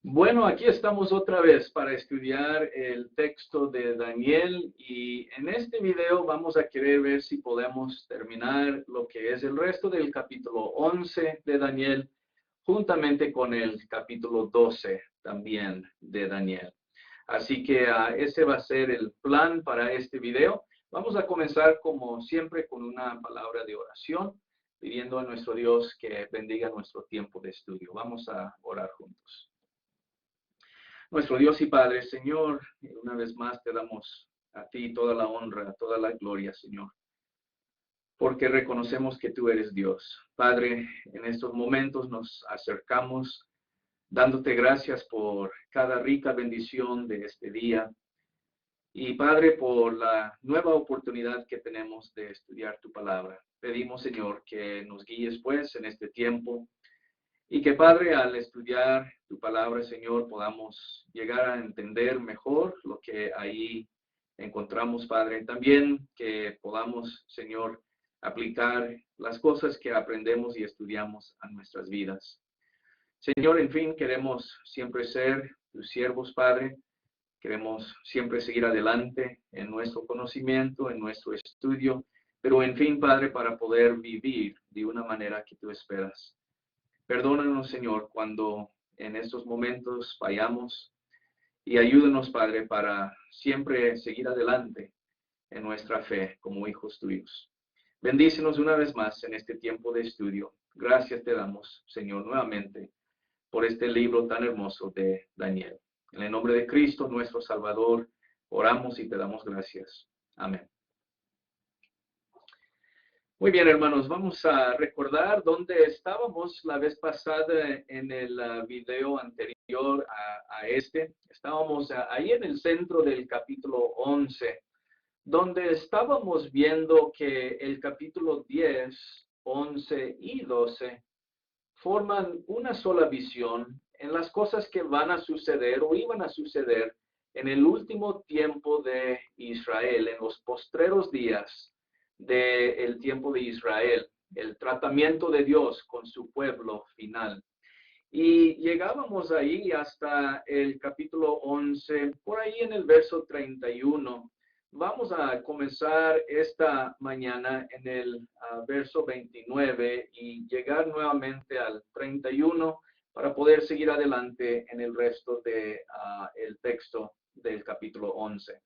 Bueno, aquí estamos otra vez para estudiar el texto de Daniel y en este video vamos a querer ver si podemos terminar lo que es el resto del capítulo 11 de Daniel juntamente con el capítulo 12 también de Daniel. Así que ese va a ser el plan para este video. Vamos a comenzar como siempre con una palabra de oración, pidiendo a nuestro Dios que bendiga nuestro tiempo de estudio. Vamos a orar juntos. Nuestro Dios y Padre, Señor, una vez más te damos a ti toda la honra, toda la gloria, Señor, porque reconocemos que tú eres Dios. Padre, en estos momentos nos acercamos dándote gracias por cada rica bendición de este día y, Padre, por la nueva oportunidad que tenemos de estudiar tu palabra. Pedimos, Señor, que nos guíes, pues, en este tiempo. Y que, Padre, al estudiar tu palabra, Señor, podamos llegar a entender mejor lo que ahí encontramos, Padre. También que podamos, Señor, aplicar las cosas que aprendemos y estudiamos a nuestras vidas. Señor, en fin, queremos siempre ser tus siervos, Padre. Queremos siempre seguir adelante en nuestro conocimiento, en nuestro estudio, pero en fin, Padre, para poder vivir de una manera que tú esperas. Perdónanos, Señor, cuando en estos momentos fallamos y ayúdanos, Padre, para siempre seguir adelante en nuestra fe como hijos tuyos. Bendícenos una vez más en este tiempo de estudio. Gracias te damos, Señor, nuevamente por este libro tan hermoso de Daniel. En el nombre de Cristo, nuestro Salvador, oramos y te damos gracias. Amén. Muy bien, hermanos, vamos a recordar dónde estábamos la vez pasada en el video anterior a este. Estábamos ahí en el centro del capítulo 11, donde estábamos viendo que el capítulo 10, 11 y 12 forman una sola visión en las cosas que van a suceder o iban a suceder en el último tiempo de Israel, en los postreros días del tiempo de Israel, el tratamiento de Dios con su pueblo final. Y llegábamos ahí hasta el capítulo 11, por ahí en el verso 31. Vamos a comenzar esta mañana en el verso 29 y llegar nuevamente al 31 para poder seguir adelante en el resto de el texto del capítulo 11.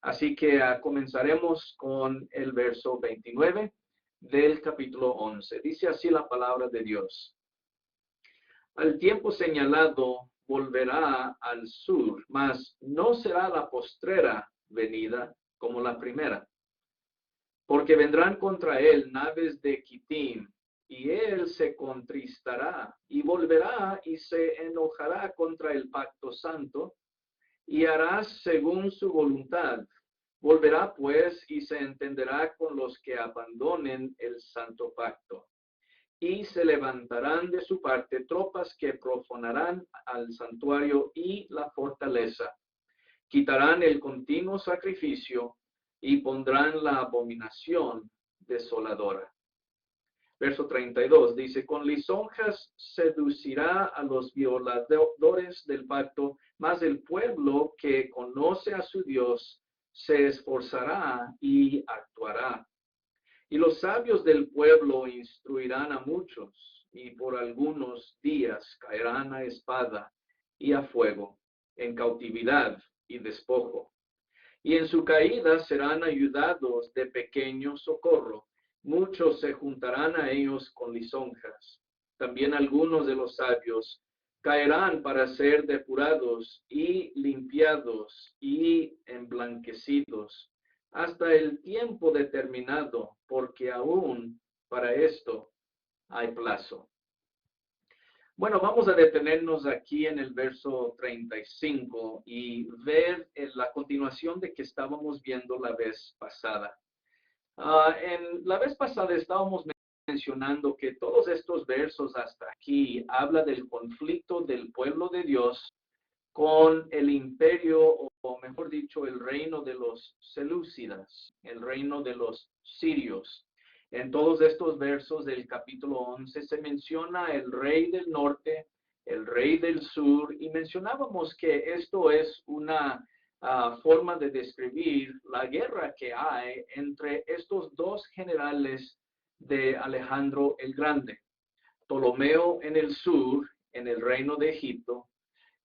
Así que comenzaremos con el verso 29 del capítulo 11. Dice así la palabra de Dios. Al tiempo señalado volverá al sur, mas no será la postrera venida como la primera. Porque vendrán contra él naves de Quitim, y él se contristará, y volverá y se enojará contra el pacto santo, y hará según su voluntad. Volverá pues y se entenderá con los que abandonen el santo pacto. Y se levantarán de su parte tropas que profanarán al santuario y la fortaleza. Quitarán el continuo sacrificio y pondrán la abominación desoladora. Verso 32 dice, con lisonjas seducirá a los violadores del pacto, mas el pueblo que conoce a su Dios se esforzará y actuará. Y los sabios del pueblo instruirán a muchos, y por algunos días caerán a espada y a fuego, en cautividad y despojo. Y en su caída serán ayudados de pequeño socorro. Muchos se juntarán a ellos con lisonjas. También algunos de los sabios caerán para ser depurados y limpiados y emblanquecidos hasta el tiempo determinado, porque aún para esto hay plazo. Bueno, vamos a detenernos aquí en el verso 35 y ver la continuación de que estábamos viendo la vez pasada. En la vez pasada estábamos mencionando que todos estos versos hasta aquí habla del conflicto del pueblo de Dios con el imperio, o mejor dicho, el reino de los selúcidas, el reino de los sirios. En todos estos versos del capítulo 11 se menciona el rey del norte el rey del sur, y mencionábamos que esto es una forma de describir la guerra que hay entre estos dos generales de Alejandro el Grande, Ptolomeo en el sur, en el reino de Egipto,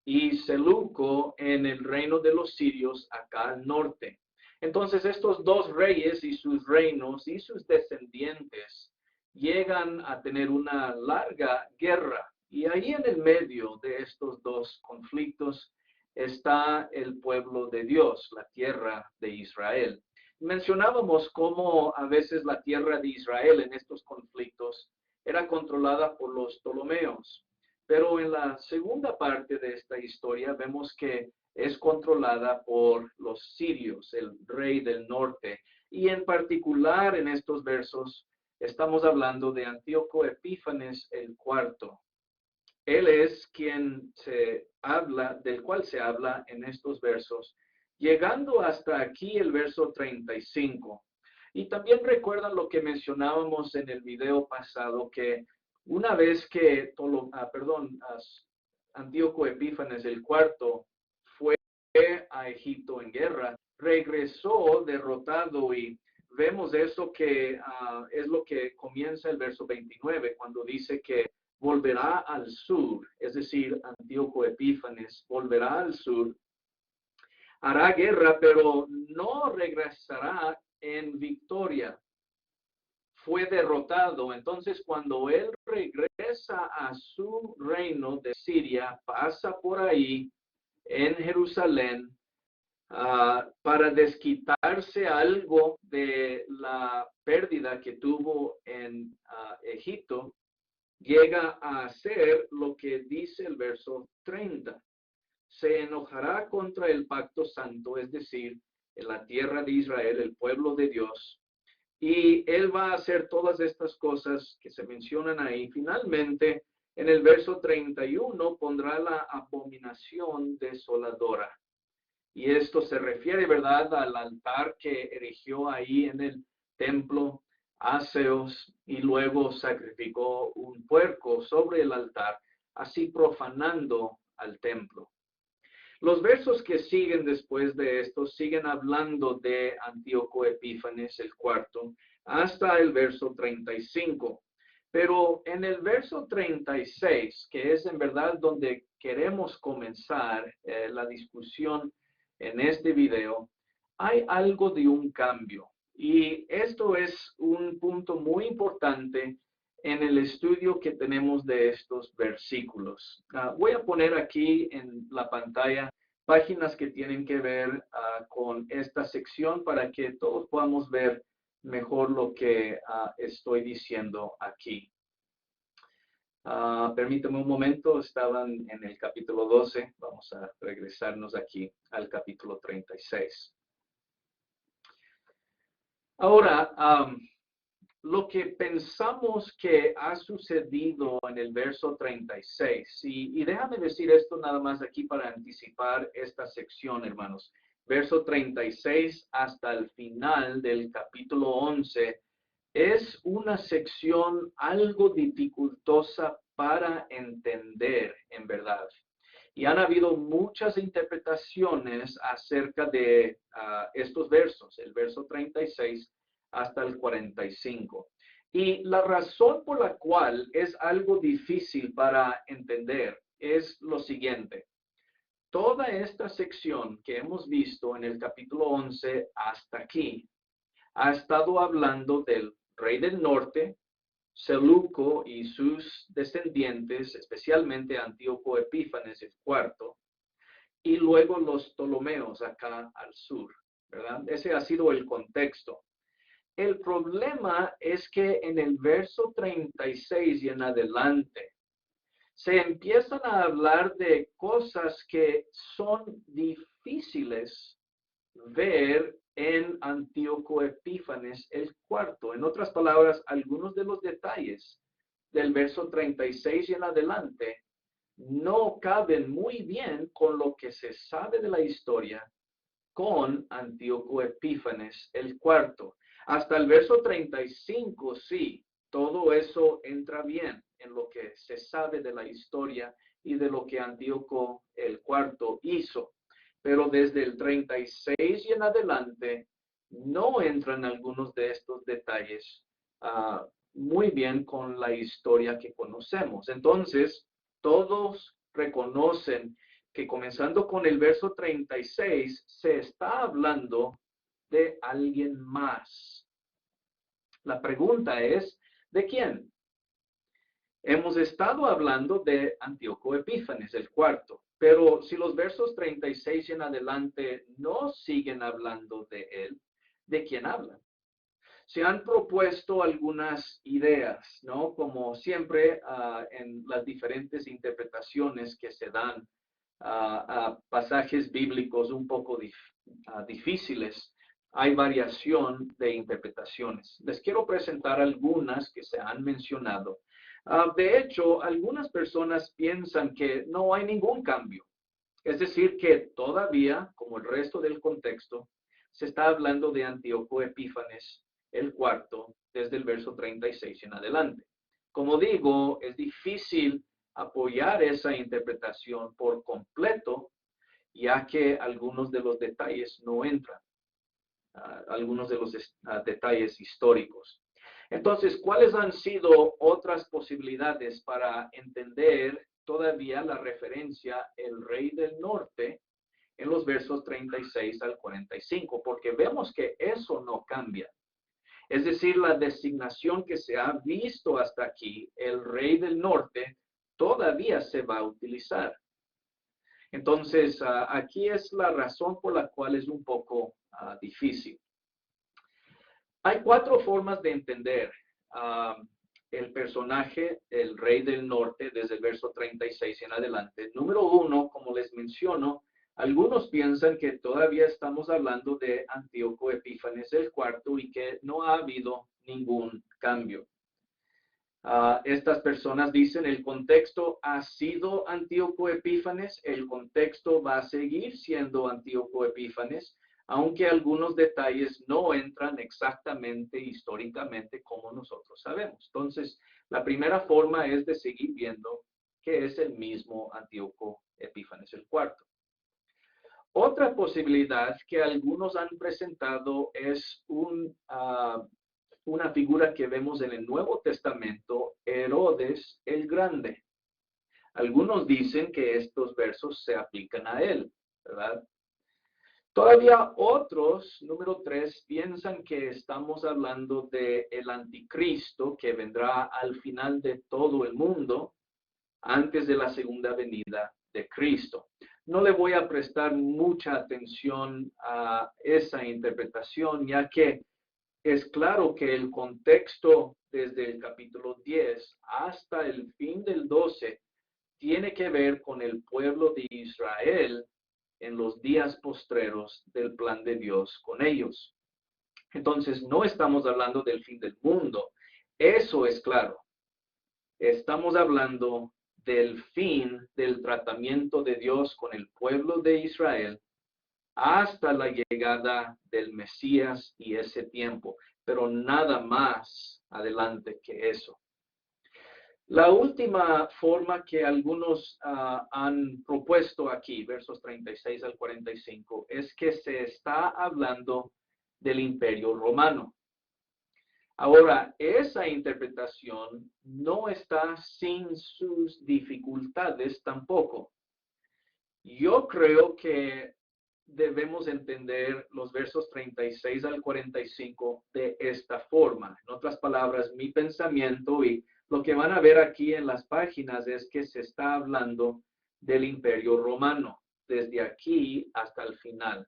y Seleuco en el reino de los sirios acá al norte. Entonces estos dos reyes y sus reinos y sus descendientes llegan a tener una larga guerra. Y ahí en el medio de estos dos conflictos está el pueblo de Dios, la tierra de Israel. Mencionábamos cómo a veces la tierra de Israel en estos conflictos era controlada por los Ptolomeos. Pero en la segunda parte de esta historia vemos que es controlada por los sirios, el rey del norte. Y en particular en estos versos estamos hablando de Antíoco Epífanes el cuarto. Él es quien del cual se habla en estos versos, llegando hasta aquí el verso 35. Y también recuerdan lo que mencionábamos en el video pasado, que una vez que Antíoco Epífanes el cuarto fue a Egipto en guerra, regresó derrotado, y vemos eso que es lo que comienza el verso 29, cuando dice que volverá al sur, es decir, Antíoco Epífanes volverá al sur, hará guerra, pero no regresará en victoria. Fue derrotado. Entonces, cuando él regresa a su reino de Siria, pasa por ahí en Jerusalén para desquitarse algo de la pérdida que tuvo en Egipto, llega a hacer lo que dice el verso 30. Se enojará contra el pacto santo, es decir, en la tierra de Israel, el pueblo de Dios, y él va a hacer todas estas cosas que se mencionan ahí. Finalmente, en el verso 31 pondrá la abominación desoladora. Y esto se refiere, ¿verdad?, al altar que erigió ahí en el templo Aseos, y luego sacrificó un puerco sobre el altar, así profanando al templo. Los versos que siguen después de esto siguen hablando de Antíoco Epífanes el cuarto hasta el verso 35. Pero en el verso 36, que es en verdad donde queremos comenzar la discusión en este video, hay algo de un cambio. Y esto es un punto muy importante en el estudio que tenemos de estos versículos. Voy a poner aquí en la pantalla páginas que tienen que ver con esta sección para que todos podamos ver mejor lo que estoy diciendo aquí. Permítame un momento, estaban en el capítulo 12, vamos a regresarnos aquí al capítulo 36. Ahora, lo que pensamos que ha sucedido en el verso 36, y déjame decir esto nada más aquí para anticipar esta sección, hermanos. Verso 36 hasta el final del capítulo 11 es una sección algo dificultosa para entender, en verdad. Y han habido muchas interpretaciones acerca de estos versos, el verso 36 hasta el 45. Y la razón por la cual es algo difícil para entender es lo siguiente. Toda esta sección que hemos visto en el capítulo 11 hasta aquí ha estado hablando del rey del norte, Seleuco y sus descendientes, especialmente Antíoco Epífanes el cuarto, y luego los Ptolomeos acá al sur, ¿verdad? Ese ha sido el contexto. El problema es que en el verso 36 y en adelante se empiezan a hablar de cosas que son difíciles ver en Antíoco Epífanes el cuarto. En otras palabras, algunos de los detalles del verso 36 y en adelante no caben muy bien con lo que se sabe de la historia con Antíoco Epífanes el cuarto. Hasta el verso 35, sí, todo eso entra bien. en lo que se sabe de la historia y de lo que Antíoco el Cuarto hizo. Pero desde el 36 y en adelante no entran algunos de estos detalles muy bien con la historia que conocemos. Entonces, todos reconocen que comenzando con el verso 36, se está hablando de alguien más. La pregunta es, ¿de quién? Hemos estado hablando de Antíoco Epífanes, el cuarto, pero si los versos 36 en adelante no siguen hablando de él, ¿de quién hablan? Se han propuesto algunas ideas, ¿no? Como siempre en las diferentes interpretaciones que se dan a pasajes bíblicos un poco difíciles, hay variación de interpretaciones. Les quiero presentar algunas que se han mencionado. De hecho, algunas personas piensan que no hay ningún cambio. Es decir, que todavía, como el resto del contexto, se está hablando de Antíoco Epífanes el cuarto, desde el verso 36 en adelante. Como digo, es difícil apoyar esa interpretación por completo, ya que algunos de los detalles no entran, algunos de los detalles históricos. Entonces, ¿cuáles han sido otras posibilidades para entender todavía la referencia el rey del norte en los versos 36 al 45? Porque vemos que eso no cambia. Es decir, la designación que se ha visto hasta aquí, el rey del norte, todavía se va a utilizar. Entonces, aquí es la razón por la cual es un poco difícil. Hay cuatro formas de entender el personaje, el rey del norte, desde el verso 36 en adelante. Número uno, como les menciono, algunos piensan que todavía estamos hablando de Antíoco Epífanes el cuarto y que no ha habido ningún cambio. Estas personas dicen el contexto ha sido Antíoco Epífanes, el contexto va a seguir siendo Antíoco Epífanes, aunque algunos detalles no entran exactamente históricamente como nosotros sabemos. Entonces, la primera forma es de seguir viendo que es el mismo Antíoco Epífanes el cuarto. Otra posibilidad que algunos han presentado es una figura que vemos en el Nuevo Testamento, Herodes el Grande. Algunos dicen que estos versos se aplican a él, ¿verdad? Todavía otros, número 3, piensan que estamos hablando del anticristo que vendrá al final de todo el mundo antes de la segunda venida de Cristo. No le voy a prestar mucha atención a esa interpretación, ya que es claro que el contexto desde el capítulo 10 hasta el fin del 12 tiene que ver con el pueblo de Israel en los días postreros del plan de Dios con ellos. Entonces, no estamos hablando del fin del mundo. Eso es claro. Estamos hablando del fin del tratamiento de Dios con el pueblo de Israel hasta la llegada del Mesías y ese tiempo, pero nada más adelante que eso. La última forma que algunos han propuesto aquí, versos 36 al 45, es que se está hablando del Imperio Romano. Ahora, esa interpretación no está sin sus dificultades tampoco. Yo creo que debemos entender los versos 36 al 45 de esta forma. En otras palabras, mi pensamiento y lo que van a ver aquí en las páginas es que se está hablando del Imperio Romano, desde aquí hasta el final.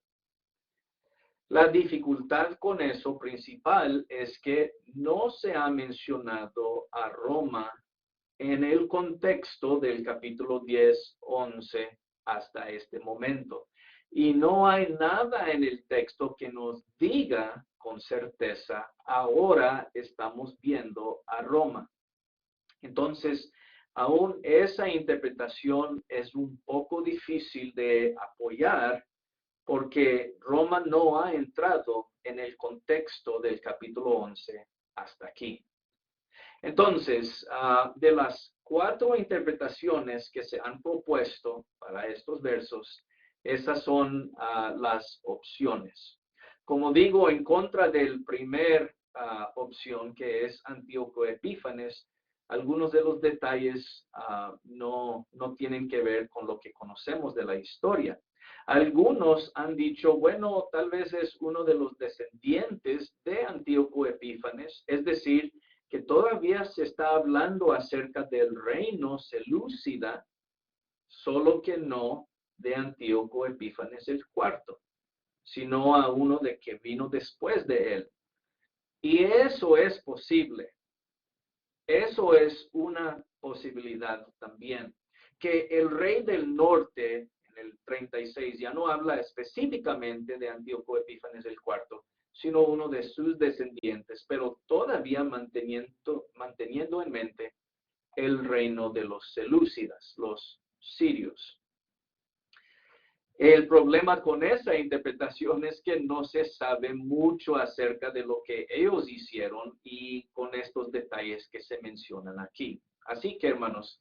La dificultad con eso principal es que no se ha mencionado a Roma en el contexto del capítulo 10, 11 hasta este momento. Y no hay nada en el texto que nos diga con certeza, ahora estamos viendo a Roma. Entonces, aún esa interpretación es un poco difícil de apoyar porque Roma no ha entrado en el contexto del capítulo 11 hasta aquí. Entonces, de las 4 interpretaciones que se han propuesto para estos versos, esas son las opciones. Como digo, en contra del primer opción, que es Antíoco Epífanes, algunos de los detalles no tienen que ver con lo que conocemos de la historia. Algunos han dicho, bueno, tal vez es uno de los descendientes de Antíoco Epífanes, es decir, que todavía se está hablando acerca del reino selúcida, solo que no de Antíoco Epífanes el cuarto, sino a uno de que vino después de él. Y eso es posible. Eso es una posibilidad también. Que el rey del norte, en el 36, ya no habla específicamente de Antíoco Epífanes el cuarto, sino uno de sus descendientes, pero todavía manteniendo en mente el reino de los selúcidas, los sirios. El problema con esa interpretación es que no se sabe mucho acerca de lo que ellos hicieron y con estos detalles que se mencionan aquí. Así que, hermanos,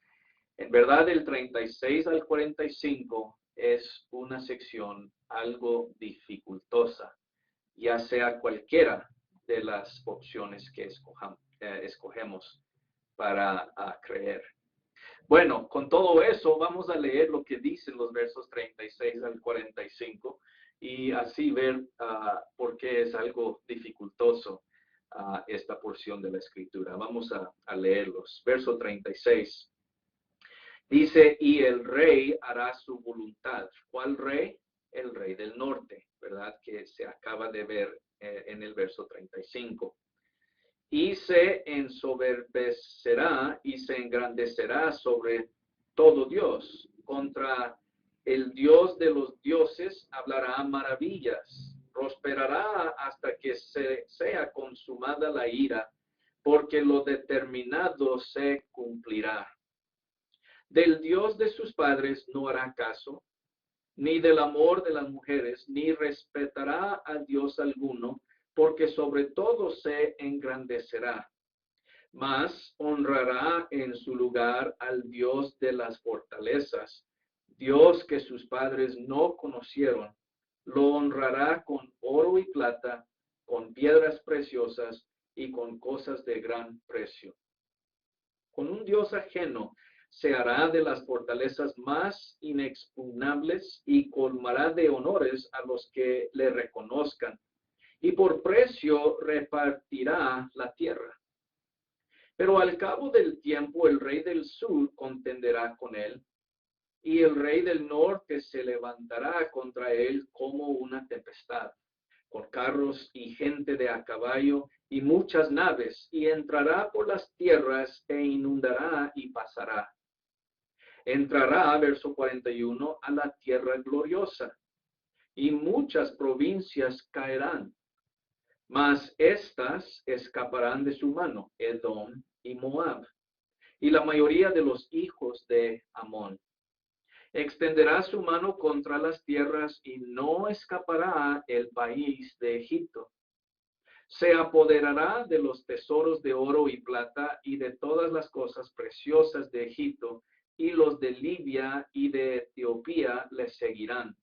en verdad el 36 al 45 es una sección algo dificultosa, ya sea cualquiera de las opciones que escogemos para creer. Bueno, con todo eso vamos a leer lo que dicen los versos 36 al 45 y así ver por qué es algo dificultoso esta porción de la escritura. Vamos a leerlos. Verso 36. Dice, y el rey hará su voluntad. ¿Cuál rey? El rey del norte, ¿verdad? Que se acaba de ver en el verso 35. Y se ensoberbecerá y se engrandecerá sobre todo Dios. Contra el Dios de los dioses hablará maravillas. Prosperará hasta que sea consumada la ira, porque lo determinado se cumplirá. Del Dios de sus padres no hará caso, ni del amor de las mujeres, ni respetará a Dios alguno, porque sobre todo se engrandecerá. Mas honrará en su lugar al Dios de las fortalezas, Dios que sus padres no conocieron. Lo honrará con oro y plata, con piedras preciosas y con cosas de gran precio. Con un Dios ajeno se hará de las fortalezas más inexpugnables y colmará de honores a los que le reconozcan. Y por precio repartirá la tierra. Pero al cabo del tiempo el rey del sur contenderá con él, y el rey del norte se levantará contra él como una tempestad, con carros y gente de a caballo y muchas naves, y entrará por las tierras e inundará y pasará. Entrará, verso 41, a la tierra gloriosa, y muchas provincias caerán. Mas estas escaparán de su mano, Edom y Moab, y la mayoría de los hijos de Amón. Extenderá su mano contra las tierras y no escapará el país de Egipto. Se apoderará de los tesoros de oro y plata y de todas las cosas preciosas de Egipto, y los de Libia y de Etiopía le seguirán.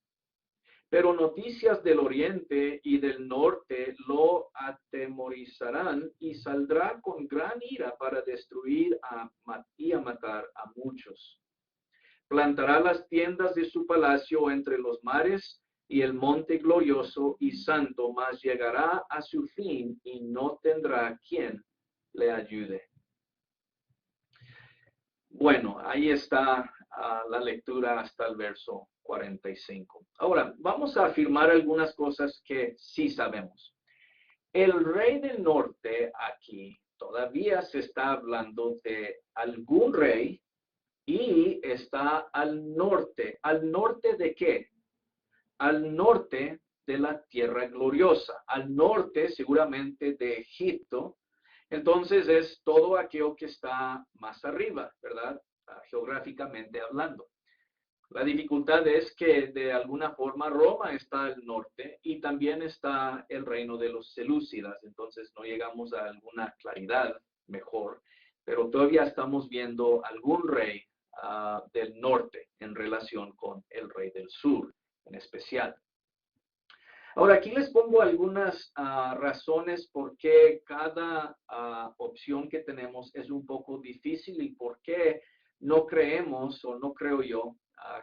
Pero noticias del oriente y del norte lo atemorizarán y saldrá con gran ira para destruir y a matar a muchos. Plantará las tiendas de su palacio entre los mares y el monte glorioso y santo, mas llegará a su fin y no tendrá quien le ayude. Bueno, ahí está la lectura hasta el verso 45. Ahora, vamos a afirmar algunas cosas que sí sabemos. El rey del norte aquí todavía se está hablando de algún rey y está al norte. ¿Al norte de qué? Al norte de la tierra gloriosa, al norte seguramente de Egipto. Entonces es todo aquello que está más arriba, ¿verdad? Geográficamente hablando. La dificultad es que de alguna forma Roma está al norte y también está el reino de los selúcidas, entonces no llegamos a alguna claridad mejor pero todavía estamos viendo algún rey del norte en relación con el rey del sur en especial. Ahora, aquí les pongo algunas razones por qué cada opción que tenemos es un poco difícil y por qué no creemos o no creo yo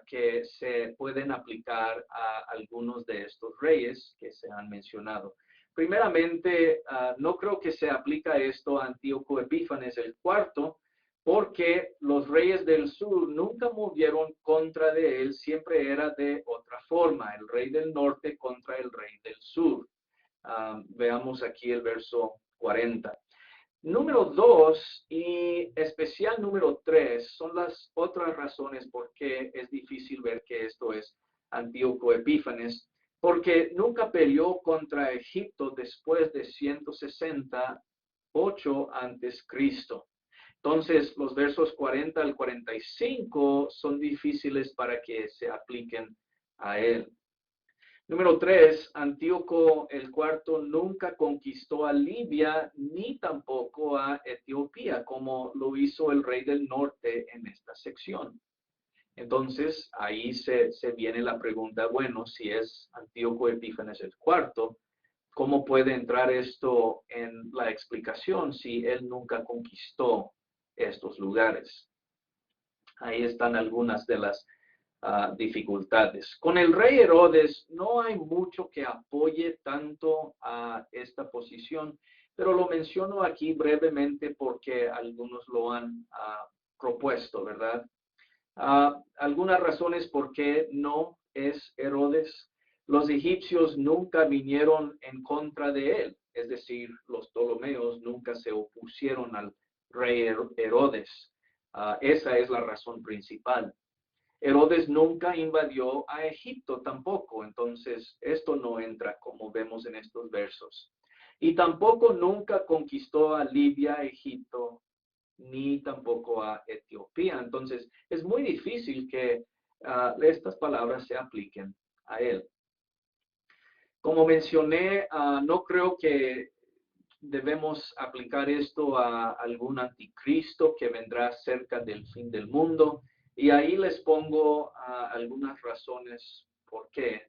que se pueden aplicar a algunos de estos reyes que se han mencionado. Primeramente, no creo que se aplica esto a Antíoco Epífanes el cuarto, porque los reyes del sur nunca movieron contra de él, siempre era de otra forma, el rey del norte contra el rey del sur. Veamos aquí el verso 40. Número 2 y especial número 3 son las otras razones por qué es difícil ver que esto es Antíoco Epífanes, porque nunca peleó contra Egipto después de 168 antes Cristo. Entonces, los versos 40 al 45 son difíciles para que se apliquen a él. Número 3, Antíoco el cuarto nunca conquistó a Libia ni tampoco a Etiopía, como lo hizo el rey del norte en esta sección. Entonces, ahí se viene la pregunta, bueno, si es Antíoco Epífanes el cuarto, ¿cómo puede entrar esto en la explicación si él nunca conquistó estos lugares? Ahí están algunas de las dificultades. Con el rey Herodes no hay mucho que apoye tanto a esta posición, pero lo menciono aquí brevemente porque algunos lo han propuesto, ¿verdad? Algunas razones por qué no es Herodes. Los egipcios nunca vinieron en contra de él, es decir, los Ptolomeos nunca se opusieron al rey Herodes. Esa es la razón principal. Herodes nunca invadió a Egipto tampoco, entonces esto no entra como vemos en estos versos. Y tampoco nunca conquistó a Libia, Egipto, ni tampoco a Etiopía. Entonces es muy difícil que estas palabras se apliquen a él. Como mencioné, no creo que debemos aplicar esto a algún anticristo que vendrá cerca del fin del mundo. Y ahí les pongo algunas razones por qué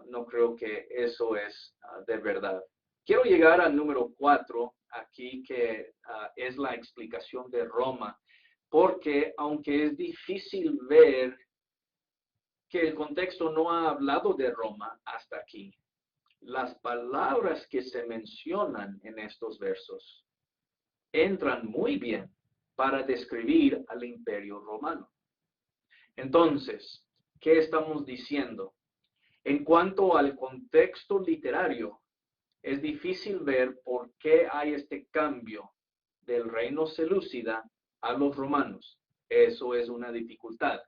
no creo que eso es de verdad. Quiero llegar al número 4 aquí, que es la explicación de Roma, porque aunque es difícil ver que el contexto no ha hablado de Roma hasta aquí, las palabras que se mencionan en estos versos entran muy bien para describir al Imperio Romano. Entonces, ¿qué estamos diciendo? En cuanto al contexto literario, es difícil ver por qué hay este cambio del reino selúcida a los romanos. Eso es una dificultad.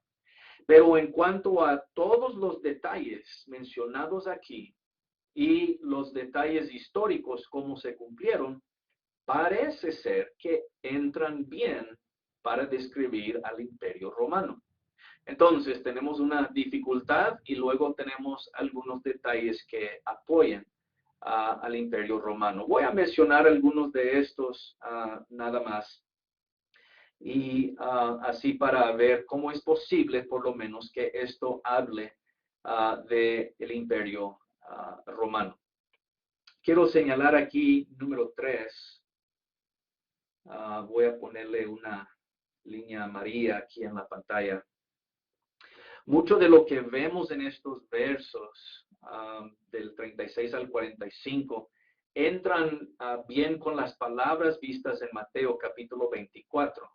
Pero en cuanto a todos los detalles mencionados aquí y los detalles históricos, cómo se cumplieron, parece ser que entran bien para describir al Imperio Romano. Entonces, tenemos una dificultad y luego tenemos algunos detalles que apoyan al Imperio Romano. Voy a mencionar algunos de estos nada más. Y así para ver cómo es posible, por lo menos, que esto hable del Imperio Romano. Quiero señalar aquí, número 3. Voy a ponerle una línea amarilla aquí en la pantalla. Mucho de lo que vemos en estos versos, del 36 al 45, entran bien con las palabras vistas en Mateo capítulo 24.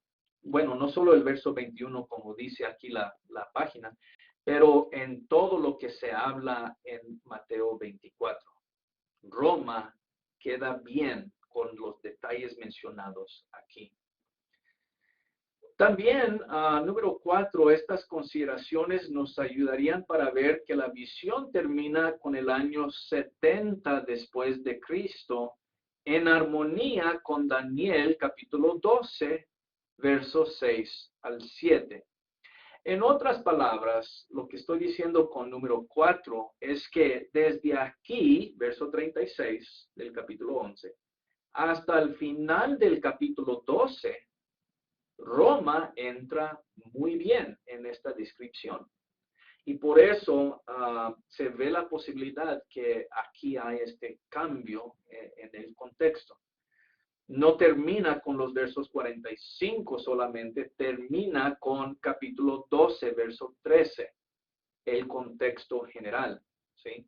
Bueno, no solo el verso 21, como dice aquí la página, pero en todo lo que se habla en Mateo 24. Roma queda bien con los detalles mencionados aquí. También, número 4, estas consideraciones nos ayudarían para ver que la visión termina con el año 70 después de Cristo, en armonía con Daniel capítulo 12, versos 6 al 7. En otras palabras, lo que estoy diciendo con número 4 es que desde aquí, verso 36 del capítulo 11, hasta el final del capítulo 12, Roma entra muy bien en esta descripción. Y por eso se ve la posibilidad que aquí hay este cambio en el contexto. No termina con los versos 45 solamente, termina con capítulo 12, verso 13, el contexto general, ¿sí?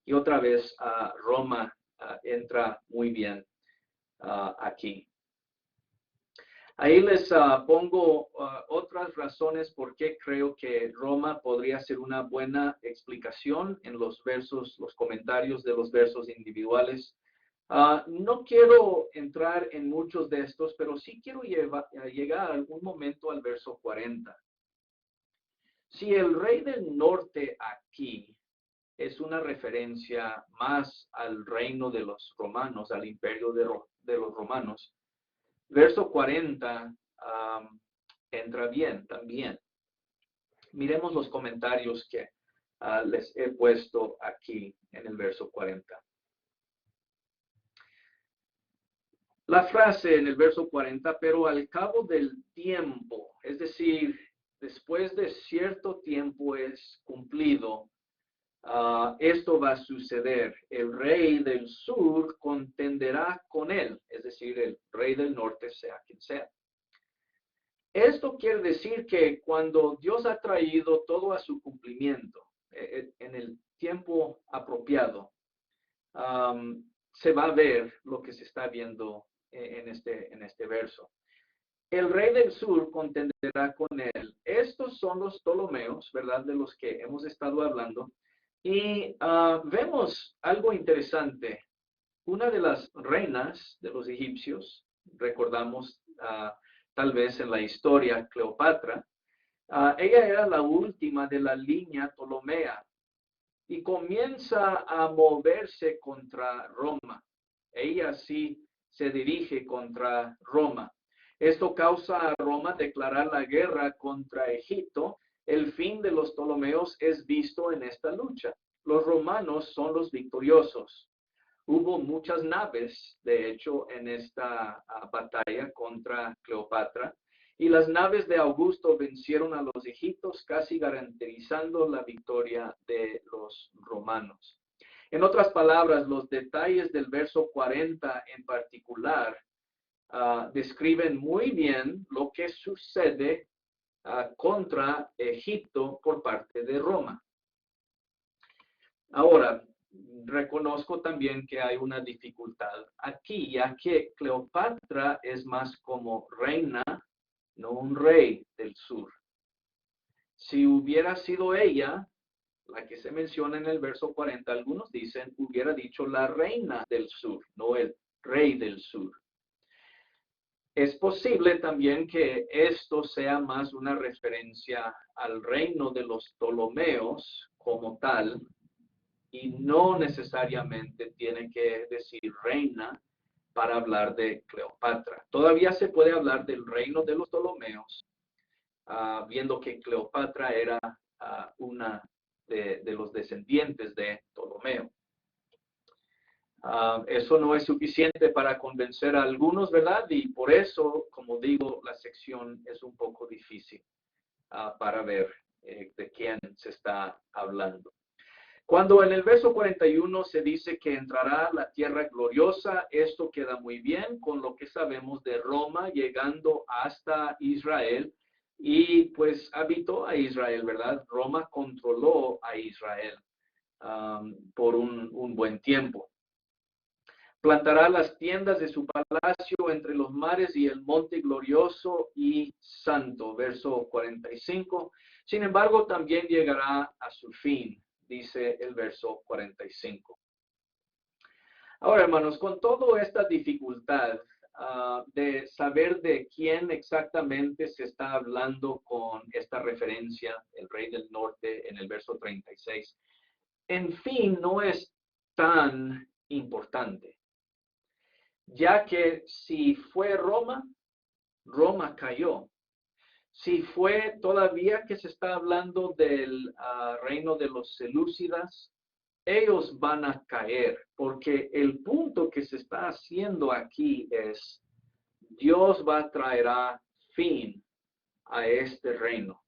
Y otra vez Roma entra muy bien aquí. Ahí les pongo otras razones por qué creo que Roma podría ser una buena explicación en los versos, los comentarios de los versos individuales. No quiero entrar en muchos de estos, pero sí quiero llegar algún momento al verso 40. Si el rey del norte aquí es una referencia más al reino de los romanos, al imperio de los romanos, verso 40 entra bien también. Miremos los comentarios que les he puesto aquí en el verso 40. La frase en el verso 40, pero al cabo del tiempo, es decir, después de cierto tiempo es cumplido, esto va a suceder. El rey del sur contenderá con él, es decir, el rey del norte, sea quien sea. Esto quiere decir que cuando Dios ha traído todo a su cumplimiento, en el tiempo apropiado, se va a ver lo que se está viendo en este verso. El rey del sur contenderá con él. Estos son los Ptolomeos, ¿verdad? De los que hemos estado hablando. Y vemos algo interesante. Una de las reinas de los egipcios, recordamos tal vez en la historia, Cleopatra, ella era la última de la línea Ptolomea y comienza a moverse contra Roma. Ella sí se dirige contra Roma. Esto causa a Roma declarar la guerra contra Egipto. El fin de los Ptolomeos es visto en esta lucha. Los romanos son los victoriosos. Hubo muchas naves, de hecho, en esta batalla contra Cleopatra, y las naves de Augusto vencieron a los egipcios, casi garantizando la victoria de los romanos. En otras palabras, los detalles del verso 40 en particular describen muy bien lo que sucede contra Egipto por parte de Roma. Ahora, reconozco también que hay una dificultad aquí, ya que Cleopatra es más como reina, no un rey del sur. Si hubiera sido ella, la que se menciona en el verso 40, algunos dicen, hubiera dicho la reina del sur, no el rey del sur. Es posible también que esto sea más una referencia al reino de los Ptolomeos como tal, y no necesariamente tiene que decir reina para hablar de Cleopatra. Todavía se puede hablar del reino de los Ptolomeos, viendo que Cleopatra era una de los descendientes de Ptolomeo. Eso no es suficiente para convencer a algunos, ¿verdad? Y por eso, como digo, la sección es un poco difícil para ver de quién se está hablando. Cuando en el verso 41 se dice que entrará la tierra gloriosa, esto queda muy bien con lo que sabemos de Roma llegando hasta Israel y pues habitó a Israel, ¿verdad? Roma controló a Israel por un buen tiempo. Plantará las tiendas de su palacio entre los mares y el monte glorioso y santo. Verso 45. Sin embargo, también llegará a su fin, dice el verso 45. Ahora, hermanos, con toda esta dificultad de saber de quién exactamente se está hablando con esta referencia, el rey del norte, en el verso 36, en fin, no es tan importante. Ya que si fue Roma, Roma cayó. Si fue todavía que se está hablando del reino de los selúcidas, ellos van a caer, porque el punto que se está haciendo aquí es, Dios va a traer fin a este reino.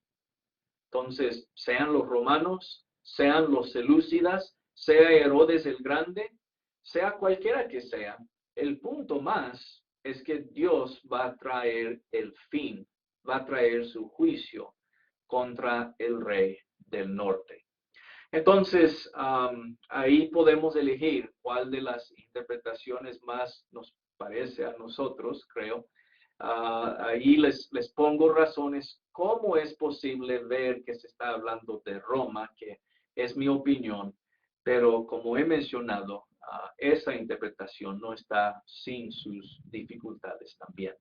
Entonces, sean los romanos, sean los selúcidas, sea Herodes el Grande, sea cualquiera que sea, el punto más es que Dios va a traer el fin, va a traer su juicio contra el rey del norte. Entonces, ahí podemos elegir cuál de las interpretaciones más nos parece a nosotros, creo. Ahí les pongo razones cómo es posible ver que se está hablando de Roma, que es mi opinión, pero como he mencionado, esa interpretación no está sin sus dificultades también.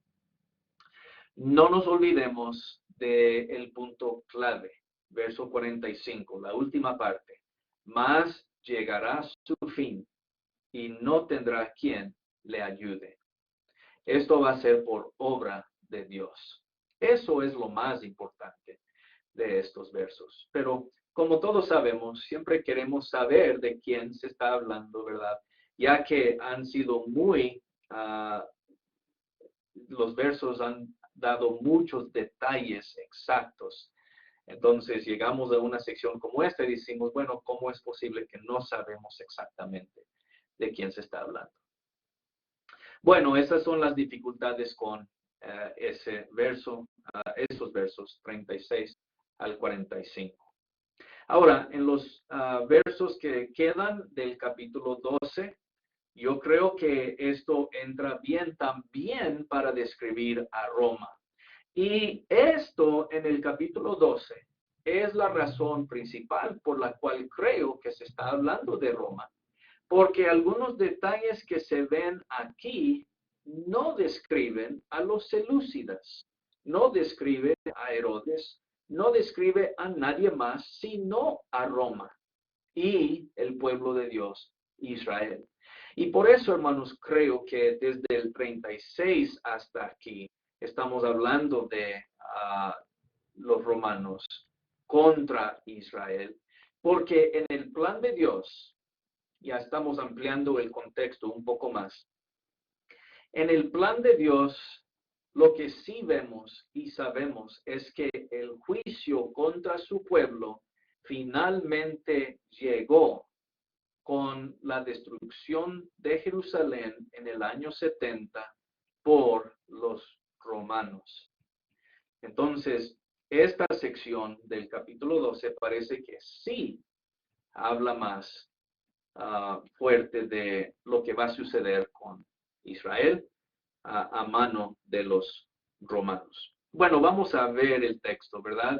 No nos olvidemos del punto clave, verso 45, la última parte. Mas llegará su fin y no tendrá quien le ayude. Esto va a ser por obra de Dios. Eso es lo más importante de estos versos. Pero como todos sabemos, siempre queremos saber de quién se está hablando, ¿verdad? Ya que han sido los versos han dado muchos detalles exactos. Entonces llegamos a una sección como esta y decimos, bueno, ¿cómo es posible que no sabemos exactamente de quién se está hablando? Bueno, esas son las dificultades con esos versos 36 al 45. Ahora, en los versos que quedan del capítulo 12, yo creo que esto entra bien también para describir a Roma. Y esto en el capítulo 12 es la razón principal por la cual creo que se está hablando de Roma. Porque algunos detalles que se ven aquí no describen a los selúcidas, no describe a Herodes, no describe a nadie más, sino a Roma y el pueblo de Dios, Israel. Y por eso, hermanos, creo que desde el 36 hasta aquí estamos hablando de los romanos contra Israel, porque en el plan de Dios, ya estamos ampliando el contexto un poco más. En el plan de Dios, lo que sí vemos y sabemos es que el juicio contra su pueblo finalmente llegó con la destrucción de Jerusalén en el año 70 por los romanos. Entonces, esta sección del capítulo 12 parece que sí habla más fuerte de lo que va a suceder con Israel a mano de los romanos. Bueno, vamos a ver el texto, ¿verdad?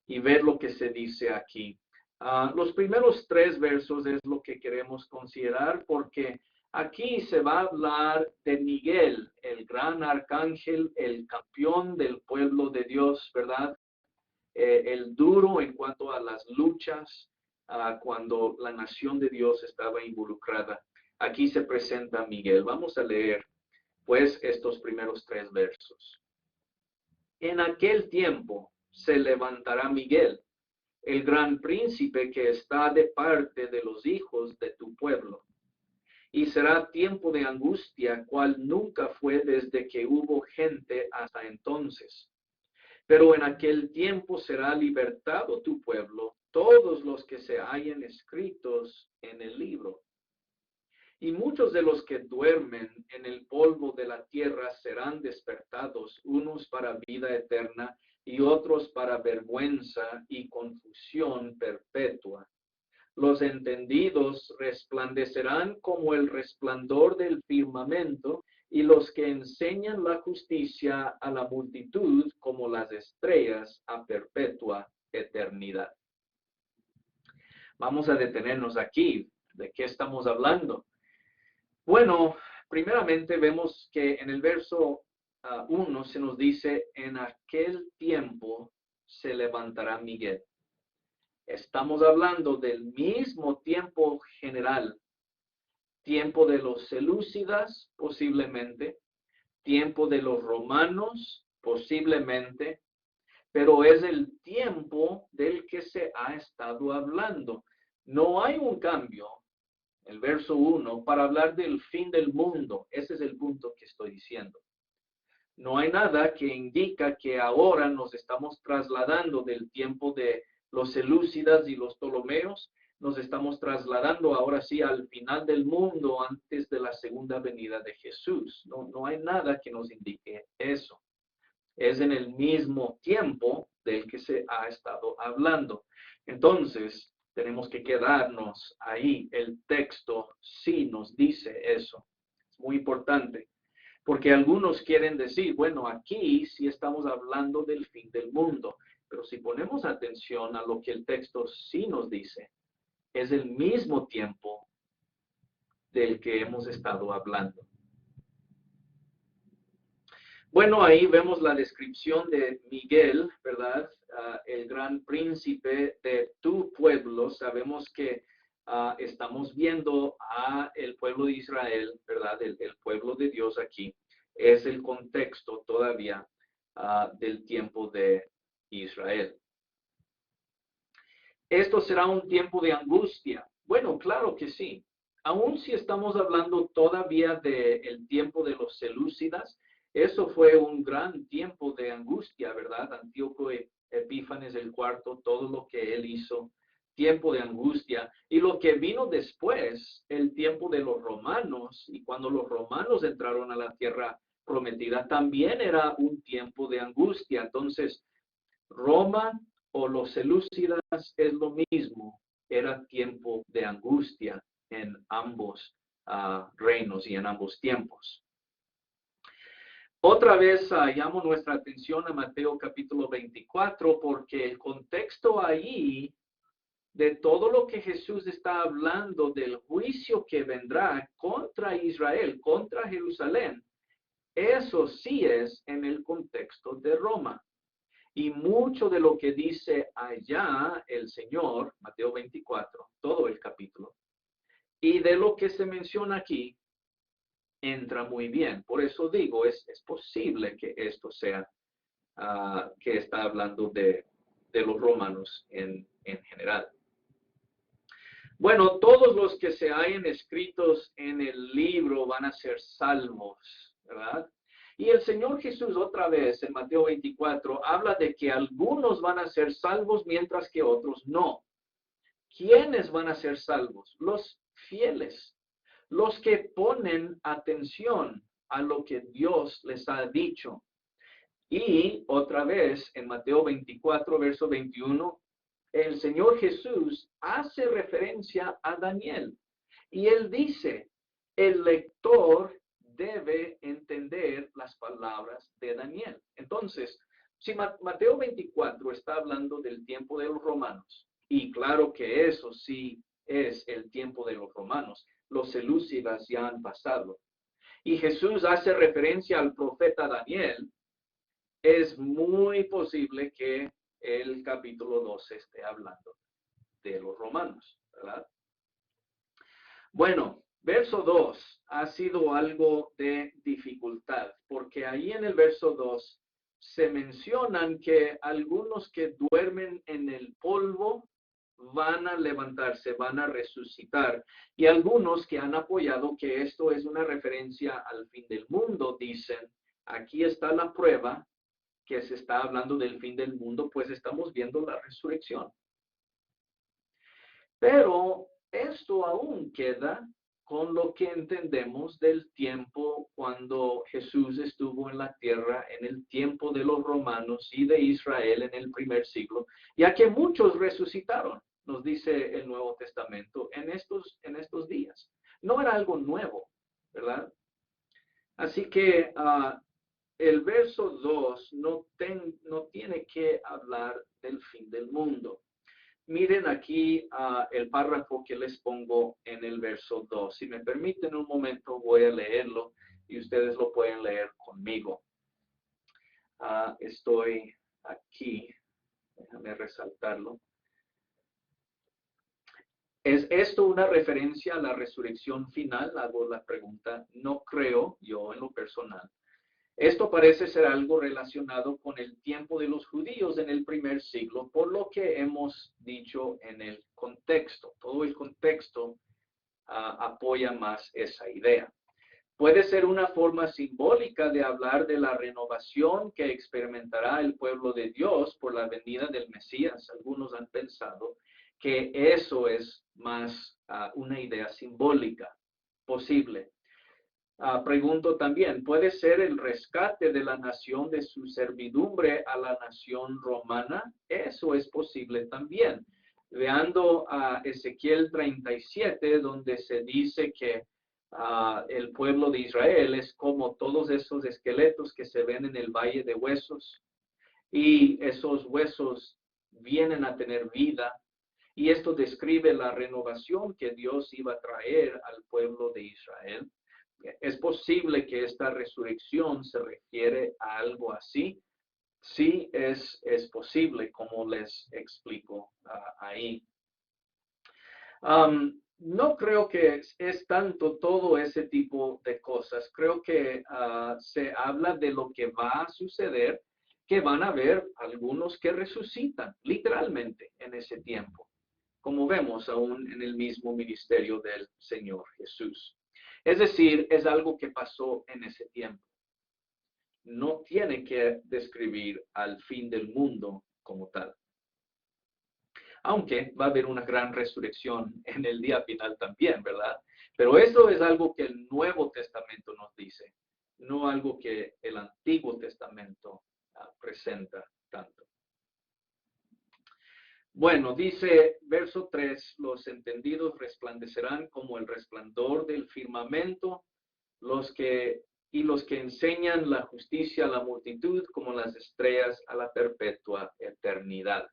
Y ver lo que se dice aquí. Los primeros 3 versos es lo que queremos considerar porque aquí se va a hablar de Miguel, el gran arcángel, el campeón del pueblo de Dios, ¿verdad? El duro en cuanto a las luchas, cuando la nación de Dios estaba involucrada. Aquí se presenta Miguel. Vamos a leer, pues, estos primeros 3 versos. En aquel tiempo se levantará Miguel, el gran príncipe que está de parte de los hijos de tu pueblo. Y será tiempo de angustia, cual nunca fue desde que hubo gente hasta entonces. Pero en aquel tiempo será libertado tu pueblo, todos los que se hallen escritos en el libro. Y muchos de los que duermen en el polvo de la tierra serán despertados, unos para vida eterna y otros para vergüenza y confusión perpetua. Los entendidos resplandecerán como el resplandor del firmamento, y los que enseñan la justicia a la multitud como las estrellas a perpetua eternidad. Vamos a detenernos aquí. ¿De qué estamos hablando? Bueno, primeramente vemos que en el verso 1 se nos dice, en aquel tiempo se levantará Miguel. Estamos hablando del mismo tiempo general, tiempo de los selúcidas posiblemente, tiempo de los romanos posiblemente, pero es el tiempo del que se ha estado hablando. No hay un cambio, el verso 1, para hablar del fin del mundo. Ese es el punto que estoy diciendo. No hay nada que indica que ahora nos estamos trasladando del tiempo de los selúcidas y los ptolomeos, nos estamos trasladando ahora sí al final del mundo antes de la segunda venida de Jesús. No hay nada que nos indique eso. Es en el mismo tiempo del que se ha estado hablando. Entonces, tenemos que quedarnos ahí. El texto sí nos dice eso. Es muy importante. Porque algunos quieren decir, bueno, aquí sí estamos hablando del fin del mundo. Pero si ponemos atención a lo que el texto sí nos dice, es el mismo tiempo del que hemos estado hablando. Bueno, ahí vemos la descripción de Miguel, ¿verdad? El gran príncipe de tu pueblo. Sabemos que estamos viendo a el pueblo de Israel, ¿verdad? El pueblo de Dios aquí. Es el contexto todavía del tiempo de Israel. ¿Esto será un tiempo de angustia? Bueno, claro que sí. Aún si estamos hablando todavía del tiempo de los selúcidas, eso fue un gran tiempo de angustia, ¿verdad? Antíoco Epífanes el cuarto, todo lo que él hizo, tiempo de angustia. Y lo que vino después, el tiempo de los romanos, y cuando los romanos entraron a la tierra prometida, también era un tiempo de angustia. Entonces, Roma o los selúcidas es lo mismo, era tiempo de angustia en ambos reinos y en ambos tiempos. Otra vez llamo nuestra atención a Mateo capítulo 24 porque el contexto ahí de todo lo que Jesús está hablando del juicio que vendrá contra Israel, contra Jerusalén, eso sí es en el contexto de Roma. Y mucho de lo que dice allá el Señor, Mateo 24, todo el capítulo, y de lo que se menciona aquí, entra muy bien. Por eso digo, es posible que esto sea, que está hablando de los romanos en general. Bueno, todos los que se hayan escritos en el libro van a ser salvos, ¿verdad? Y el Señor Jesús otra vez en Mateo 24 habla de que algunos van a ser salvos mientras que otros no. ¿Quiénes van a ser salvos? Los fieles, los que ponen atención a lo que Dios les ha dicho. Y otra vez en Mateo 24, verso 21, el Señor Jesús hace referencia a Daniel. Y él dice, el lector debe entender las palabras de Daniel. Entonces, si Mateo 24 está hablando del tiempo de los romanos, y claro que eso sí es el tiempo de los romanos, los selúcidas ya han pasado, y Jesús hace referencia al profeta Daniel, es muy posible que el capítulo 12 esté hablando de los romanos, ¿verdad? Bueno, verso 2 ha sido algo de dificultad, porque ahí en el verso 2 se mencionan que algunos que duermen en el polvo van a levantarse, van a resucitar. Y algunos que han apoyado que esto es una referencia al fin del mundo, dicen, aquí está la prueba que se está hablando del fin del mundo, pues estamos viendo la resurrección. Pero esto aún queda con lo que entendemos del tiempo cuando Jesús estuvo en la tierra, en el tiempo de los romanos y de Israel en el primer siglo, ya que muchos resucitaron, nos dice el Nuevo Testamento, en estos días. No era algo nuevo, ¿verdad? Así que el verso 2 no tiene que hablar del fin del mundo. Miren aquí el párrafo que les pongo en el verso 2. Si me permiten un momento, voy a leerlo y ustedes lo pueden leer conmigo. Estoy aquí. Déjame resaltarlo. ¿Es esto una referencia a la resurrección final? Hago la pregunta. No creo, yo en lo personal. Esto parece ser algo relacionado con el tiempo de los judíos en el primer siglo, por lo que hemos dicho en el contexto. Todo el contexto apoya más esa idea. Puede ser una forma simbólica de hablar de la renovación que experimentará el pueblo de Dios por la venida del Mesías. Algunos han pensado que eso es más una idea simbólica posible. Pregunto también, ¿puede ser el rescate de la nación de su servidumbre a la nación romana? Eso es posible también. Veando a Ezequiel 37, donde se dice que el pueblo de Israel es como todos esos esqueletos que se ven en el valle de huesos, y esos huesos vienen a tener vida, y esto describe la renovación que Dios iba a traer al pueblo de Israel. ¿Es posible que esta resurrección se refiere a algo así? Sí, es posible, como les explico ahí. No creo que es tanto todo ese tipo de cosas. Creo que se habla de lo que va a suceder, que van a haber algunos que resucitan, literalmente, en ese tiempo, como vemos aún en el mismo ministerio del Señor Jesús. Es decir, es algo que pasó en ese tiempo. No tiene que describir al fin del mundo como tal. Aunque va a haber una gran resurrección en el día final también, ¿verdad? Pero eso es algo que el Nuevo Testamento nos dice, no algo que el Antiguo Testamento presenta tanto. Bueno, dice verso 3, los entendidos resplandecerán como el resplandor del firmamento, los que enseñan la justicia a la multitud como las estrellas a la perpetua eternidad.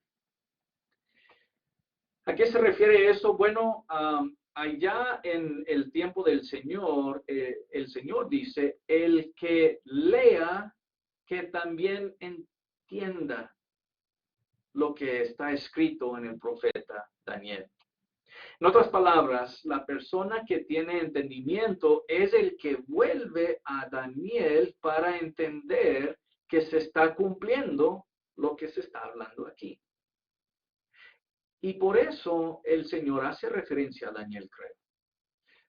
¿A qué se refiere eso? Bueno, allá en el tiempo del Señor, el Señor dice, el que lea, que también entienda lo que está escrito en el profeta Daniel. En otras palabras, la persona que tiene entendimiento es el que vuelve a Daniel para entender que se está cumpliendo lo que se está hablando aquí. Y por eso el Señor hace referencia a Daniel, creo.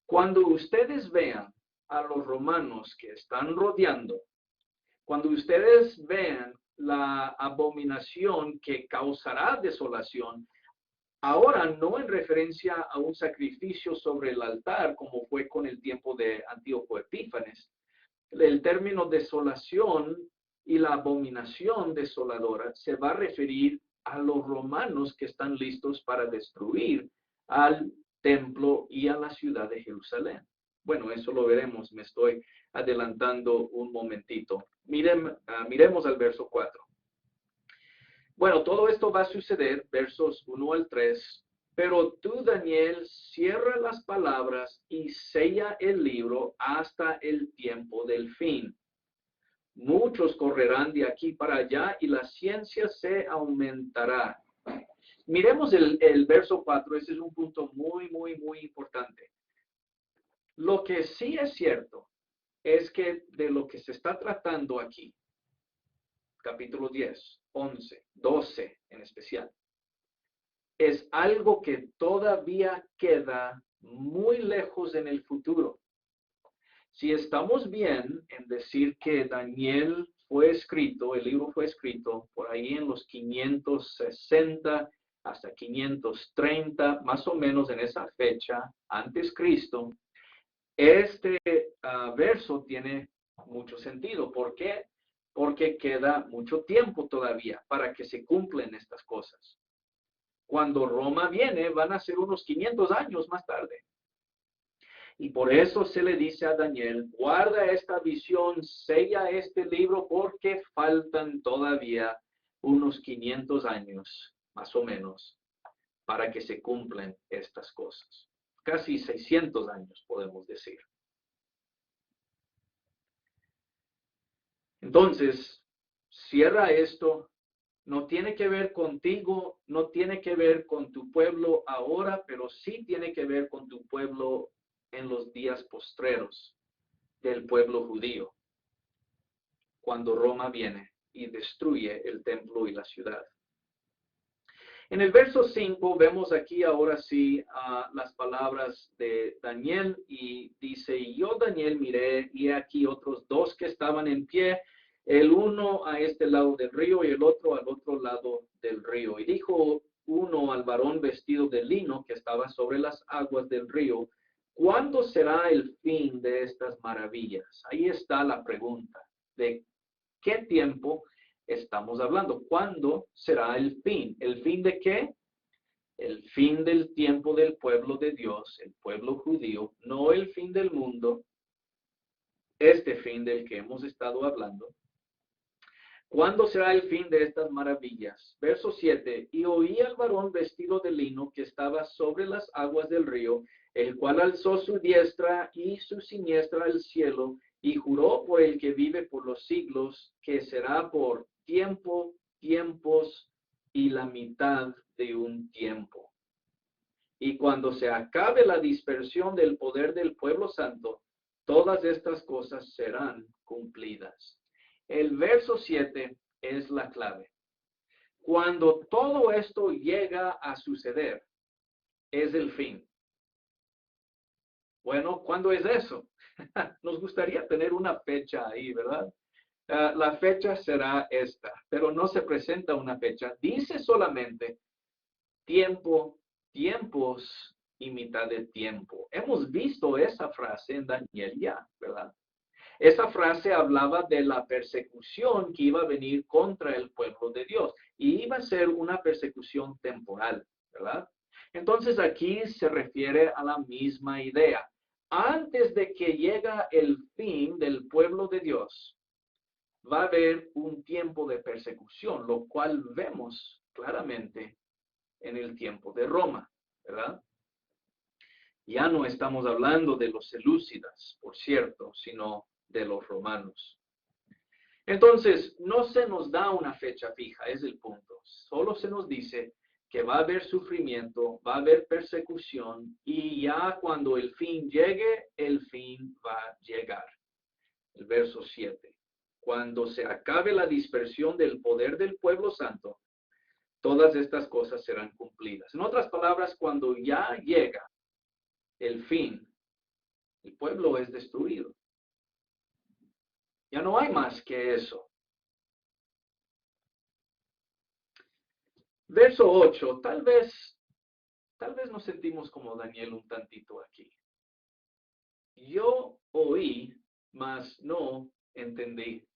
Cuando ustedes vean a los romanos que están rodeando, cuando ustedes vean la abominación que causará desolación, ahora no en referencia a un sacrificio sobre el altar, como fue con el tiempo de Antíoco Epífanes. El término desolación y la abominación desoladora se va a referir a los romanos que están listos para destruir al templo y a la ciudad de Jerusalén. Bueno, eso lo veremos, me estoy adelantando un momentito. Miremos al verso 4. Bueno, todo esto va a suceder, versos 1 al 3. Pero tú, Daniel, cierra las palabras y sella el libro hasta el tiempo del fin. Muchos correrán de aquí para allá y la ciencia se aumentará. Miremos el verso 4, ese es un punto muy, muy, muy importante. Lo que sí es cierto es que de lo que se está tratando aquí, capítulo 10, 11, 12 en especial, es algo que todavía queda muy lejos en el futuro. Si estamos bien en decir que Daniel fue escrito, el libro fue escrito por ahí en los 560 hasta 530, más o menos en esa fecha, antes Cristo, este verso tiene mucho sentido. ¿Por qué? Porque queda mucho tiempo todavía para que se cumplen estas cosas. Cuando Roma viene, van a ser unos 500 años más tarde. Y por eso se le dice a Daniel, guarda esta visión, sella este libro, porque faltan todavía unos 500 años, más o menos, para que se cumplan estas cosas. Casi 600 años, podemos decir. Entonces, cierra esto. No tiene que ver contigo, no tiene que ver con tu pueblo ahora, pero sí tiene que ver con tu pueblo en los días postreros del pueblo judío, cuando Roma viene y destruye el templo y la ciudad. En el verso 5 vemos aquí ahora sí las palabras de Daniel y dice, y yo Daniel miré y he aquí otros dos que estaban en pie, el uno a este lado del río y el otro al otro lado del río. Y dijo uno al varón vestido de lino que estaba sobre las aguas del río, ¿cuándo será el fin de estas maravillas? Ahí está la pregunta, ¿de qué tiempo estamos hablando? ¿Cuándo será el fin? ¿El fin de qué? El fin del tiempo del pueblo de Dios, el pueblo judío, no el fin del mundo, este fin del que hemos estado hablando. ¿Cuándo será el fin de estas maravillas? Verso 7. Y oí al varón vestido de lino que estaba sobre las aguas del río, el cual alzó su diestra y su siniestra al cielo, y juró por el que vive por los siglos, que será por tiempo, tiempos y la mitad de un tiempo. Y cuando se acabe la dispersión del poder del pueblo santo, todas estas cosas serán cumplidas. El verso 7 es la clave. Cuando todo esto llega a suceder, es el fin. Bueno, ¿cuándo es eso? Nos gustaría tener una fecha ahí, ¿verdad? La fecha será esta, pero no se presenta una fecha. Dice solamente tiempo, tiempos y mitad de tiempo. Hemos visto esa frase en Daniel ya, ¿verdad? Esa frase hablaba de la persecución que iba a venir contra el pueblo de Dios y iba a ser una persecución temporal, ¿verdad? Entonces aquí se refiere a la misma idea. Antes de que llegue el fin del pueblo de Dios, va a haber un tiempo de persecución, lo cual vemos claramente en el tiempo de Roma, ¿verdad? Ya no estamos hablando de los selúcidas, por cierto, sino de los romanos. Entonces, no se nos da una fecha fija, es el punto. Solo se nos dice que va a haber sufrimiento, va a haber persecución y ya cuando el fin llegue, el fin va a llegar. El verso 7. Cuando se acabe la dispersión del poder del pueblo santo, todas estas cosas serán cumplidas. En otras palabras, cuando ya llega el fin, el pueblo es destruido. Ya no hay más que eso. Verso 8, tal vez nos sentimos como Daniel un tantito aquí. Yo oí, mas no entendí.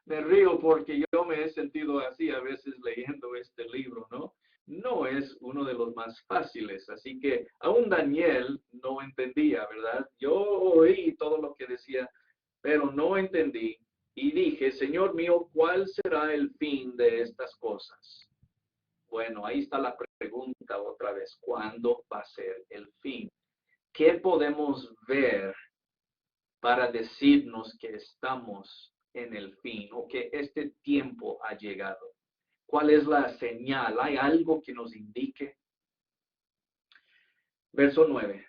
Me río porque yo me he sentido así a veces leyendo este libro, ¿no? No es uno de los más fáciles, así que aún Daniel no entendía, ¿verdad? Yo oí todo lo que decía, pero no entendí. Y dije, Señor mío, ¿cuál será el fin de estas cosas? Bueno, ahí está la pregunta otra vez. ¿Cuándo va a ser el fin? ¿Qué podemos ver para decirnos que estamos en el fin o que este tiempo ha llegado? ¿Cuál es la señal? ¿Hay algo que nos indique? Verso 9.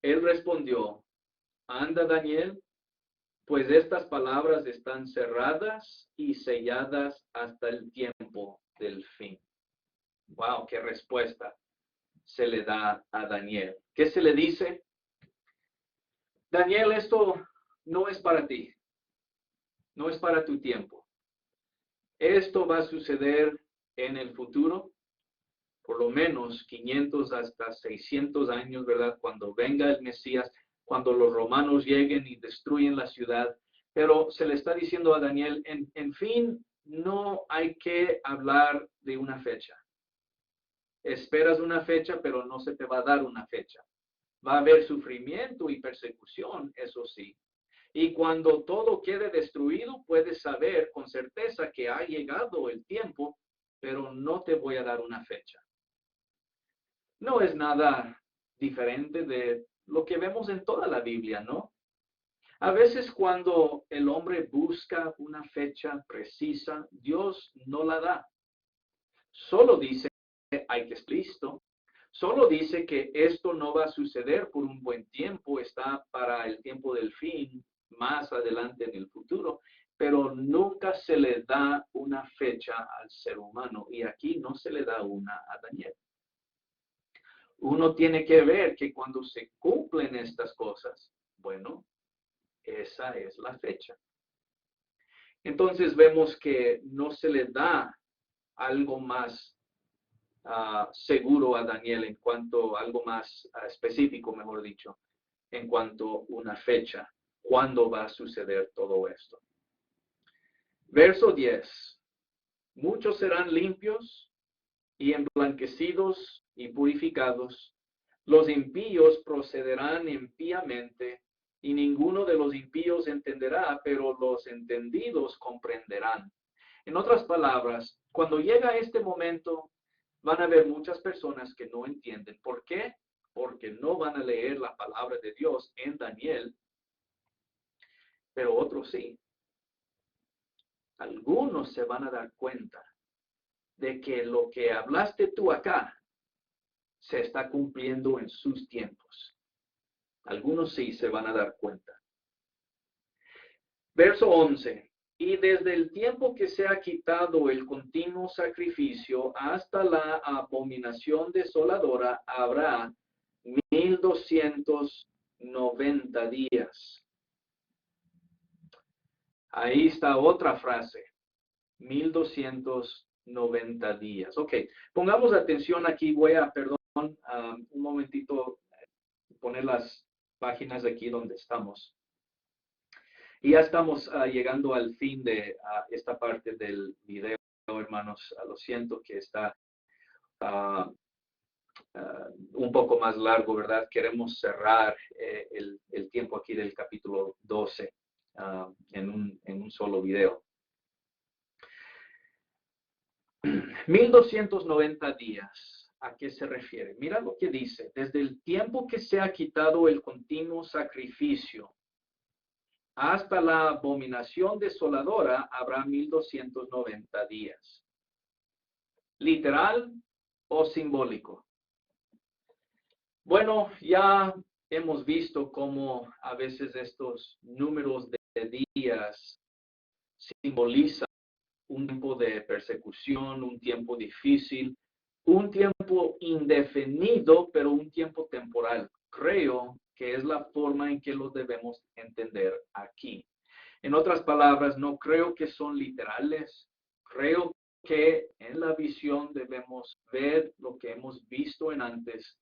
Él respondió, anda Daniel, pues estas palabras están cerradas y selladas hasta el tiempo del fin. Wow, qué respuesta se le da a Daniel. ¿Qué se le dice? Daniel, esto no es para ti, no es para tu tiempo. Esto va a suceder en el futuro, por lo menos 500 hasta 600 años, ¿verdad? Cuando venga el Mesías, cuando los romanos lleguen y destruyen la ciudad. Pero se le está diciendo a Daniel, en fin, no hay que hablar de una fecha. Esperas una fecha, pero no se te va a dar una fecha. Va a haber sufrimiento y persecución, eso sí. Y cuando todo quede destruido, puedes saber con certeza que ha llegado el tiempo, pero no te voy a dar una fecha. No es nada diferente de lo que vemos en toda la Biblia, ¿no? A veces cuando el hombre busca una fecha precisa, Dios no la da. Solo dice que hay que estar listo. Solo dice que esto no va a suceder por un buen tiempo, está para el tiempo del fin, más adelante en el futuro. pero nunca se le da una fecha al ser humano, y aquí no se le da una a Daniel. Uno tiene que ver que cuando se cumplen estas cosas, bueno, esa es la fecha. Entonces vemos que no se le da algo más seguro a Daniel en cuanto, algo más específico, mejor dicho, en cuanto a una fecha, cuándo va a suceder todo esto. Verso 10. Muchos serán limpios y emblanquecidos y purificados. Los impíos procederán impíamente, y ninguno de los impíos entenderá, pero los entendidos comprenderán. En otras palabras, cuando llega este momento, van a haber muchas personas que no entienden. ¿Por qué? Porque no van a leer la palabra de Dios en Daniel, pero otros sí. Algunos se van a dar cuenta de que lo que hablaste tú acá se está cumpliendo en sus tiempos. Algunos sí se van a dar cuenta. Verso 11. Y desde el tiempo que se ha quitado el continuo sacrificio hasta la abominación desoladora habrá 1290 días. Ahí está otra frase. 1290 días. Ok, pongamos atención aquí. Voy a, un momentito, poner las páginas aquí donde estamos. Y ya estamos llegando al fin de esta parte del video, hermanos. Lo siento que está un poco más largo, ¿verdad? Queremos cerrar el tiempo aquí del capítulo 12 en un solo video. 1290 días. ¿A qué se refiere? Mira lo que dice. Desde el tiempo que se ha quitado el continuo sacrificio hasta la abominación desoladora habrá 1290 días. ¿Literal o simbólico? Bueno, ya hemos visto cómo a veces estos números de días simbolizan un tiempo de persecución, un tiempo difícil, un tiempo indefinido, pero un tiempo temporal. Creo que es la forma en que lo debemos entender aquí. En otras palabras, no creo que son literales. Creo que en la visión debemos ver lo que hemos visto en antes,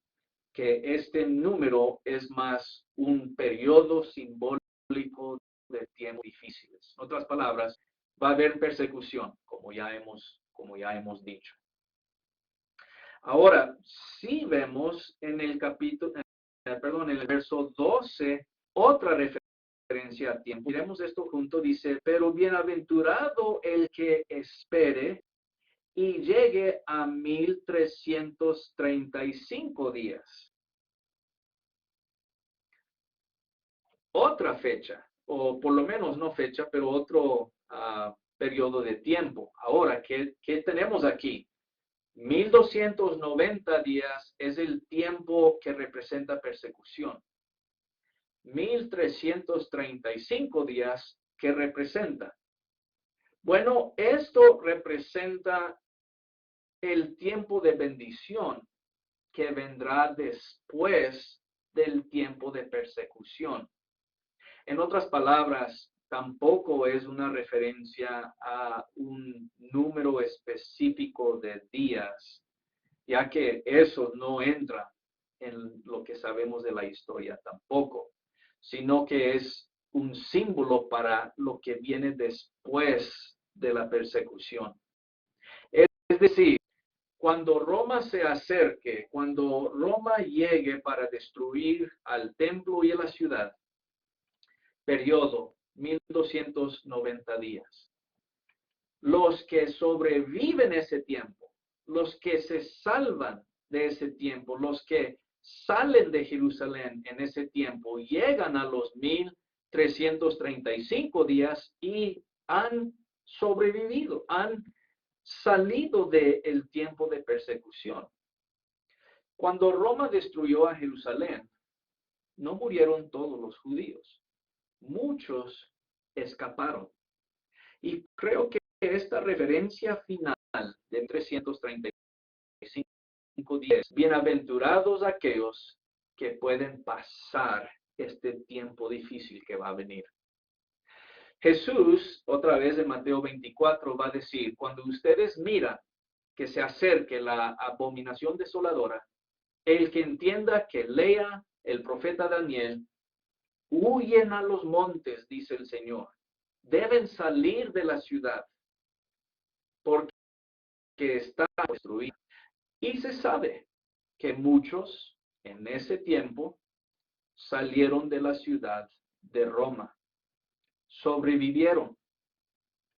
que este número es más un periodo simbólico de tiempos difíciles. En otras palabras, va a haber persecución, como ya hemos dicho. Ahora, si vemos en el en el verso 12, otra referencia a tiempo. Miremos esto junto, dice, pero bienaventurado el que espere y llegue a 1335 días. Otra fecha, o por lo menos no fecha, pero otro periodo de tiempo. Ahora, ¿qué tenemos aquí? 1290 días es el tiempo que representa persecución. 1335 días, ¿qué representa? Bueno, esto representa el tiempo de bendición que vendrá después del tiempo de persecución. En otras palabras, tampoco es una referencia a un número específico de días, ya que eso no entra en lo que sabemos de la historia tampoco, sino que es un símbolo para lo que viene después de la persecución. Es decir, cuando Roma se acerque, cuando Roma llegue para destruir al templo y a la ciudad, periodo 1290 días. Los que sobreviven ese tiempo, los que se salvan de ese tiempo, los que salen de Jerusalén en ese tiempo, llegan a los 1335 días y han sobrevivido, han salido del tiempo de persecución. Cuando Roma destruyó a Jerusalén, no murieron todos los judíos. Muchos escaparon. Y creo que esta referencia final de 335 días, bienaventurados aquellos que pueden pasar este tiempo difícil que va a venir. Jesús, otra vez en Mateo 24, va a decir, cuando ustedes miran que se acerque la abominación desoladora, el que entienda que lea el profeta Daniel, huyen a los montes, dice el Señor. Deben salir de la ciudad porque está destruida. Y se sabe que muchos en ese tiempo salieron de la ciudad de Roma, sobrevivieron,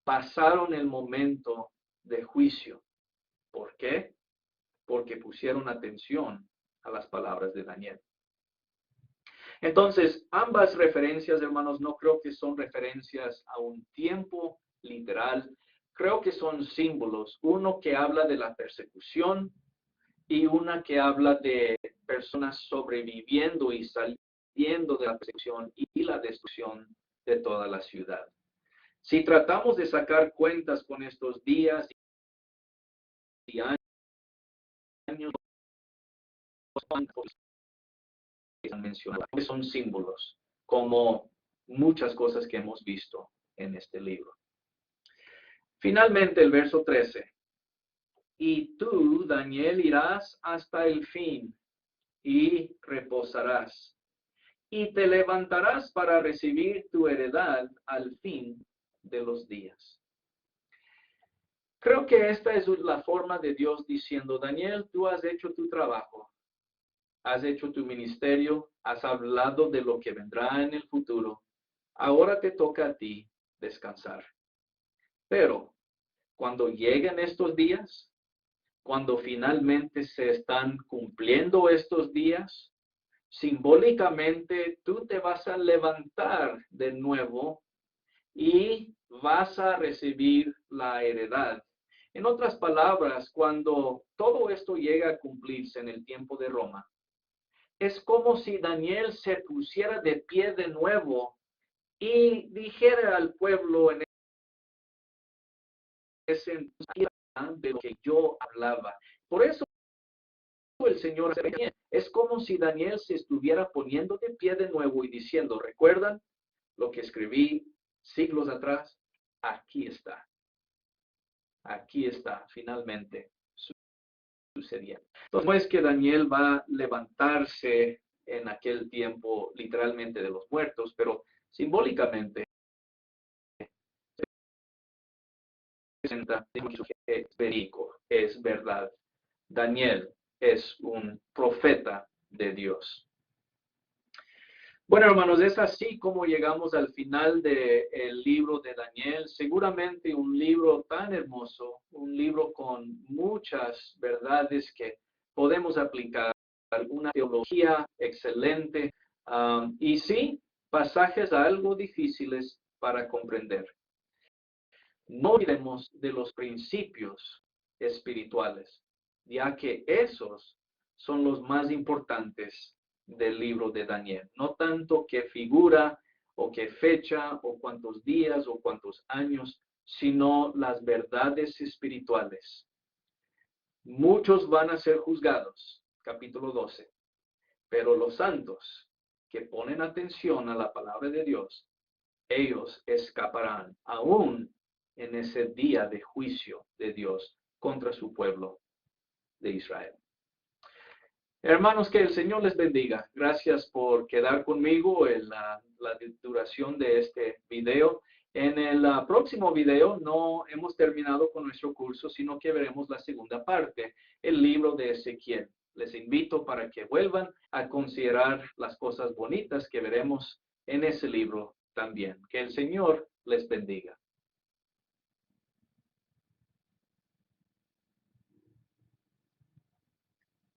pasaron el momento de juicio. ¿Por qué? Porque pusieron atención a las palabras de Daniel. Entonces, ambas referencias, hermanos, no creo que son referencias a un tiempo literal. Creo que son símbolos. Uno que habla de la persecución y una que habla de personas sobreviviendo y saliendo de la persecución y la destrucción de toda la ciudad. Si tratamos de sacar cuentas con estos días y años, que han mencionado, son símbolos, como muchas cosas que hemos visto en este libro. Finalmente, el verso 13. Y tú, Daniel, irás hasta el fin y reposarás. Y te levantarás para recibir tu heredad al fin de los días. Creo que esta es la forma de Dios diciendo, Daniel, tú has hecho tu trabajo, has hecho tu ministerio, has hablado de lo que vendrá en el futuro. Ahora te toca a ti descansar. Pero cuando lleguen estos días, cuando finalmente se están cumpliendo estos días, simbólicamente tú te vas a levantar de nuevo y vas a recibir la heredad. En otras palabras, cuando todo esto llega a cumplirse en el tiempo de Roma, es como si Daniel se pusiera de pie de nuevo y dijera al pueblo en ese entonces de lo que yo hablaba. Por eso el Señor es como si Daniel se estuviera poniendo de pie de nuevo y diciendo, ¿recuerdan lo que escribí siglos atrás? Aquí está, finalmente sucediendo. Entonces, no es que Daniel va a levantarse en aquel tiempo literalmente de los muertos, pero simbólicamente es verdad. Daniel es un profeta de Dios. Bueno, hermanos, es así como llegamos al final del libro de Daniel. Seguramente un libro tan hermoso, un libro con muchas verdades que podemos aplicar, una teología excelente, y sí, pasajes algo difíciles para comprender. No olvidemos de los principios espirituales, ya que esos son los más importantes del libro de Daniel. No tanto qué figura o qué fecha o cuántos días o cuántos años, sino las verdades espirituales. Muchos van a ser juzgados, capítulo 12, pero los santos que ponen atención a la palabra de Dios, ellos escaparán aún en ese día de juicio de Dios contra su pueblo de Israel. Hermanos, que el Señor les bendiga. Gracias por quedar conmigo en la duración de este video. En el próximo video no hemos terminado con nuestro curso, sino que veremos la segunda parte, el libro de Ezequiel. Les invito para que vuelvan a considerar las cosas bonitas que veremos en ese libro también. Que el Señor les bendiga.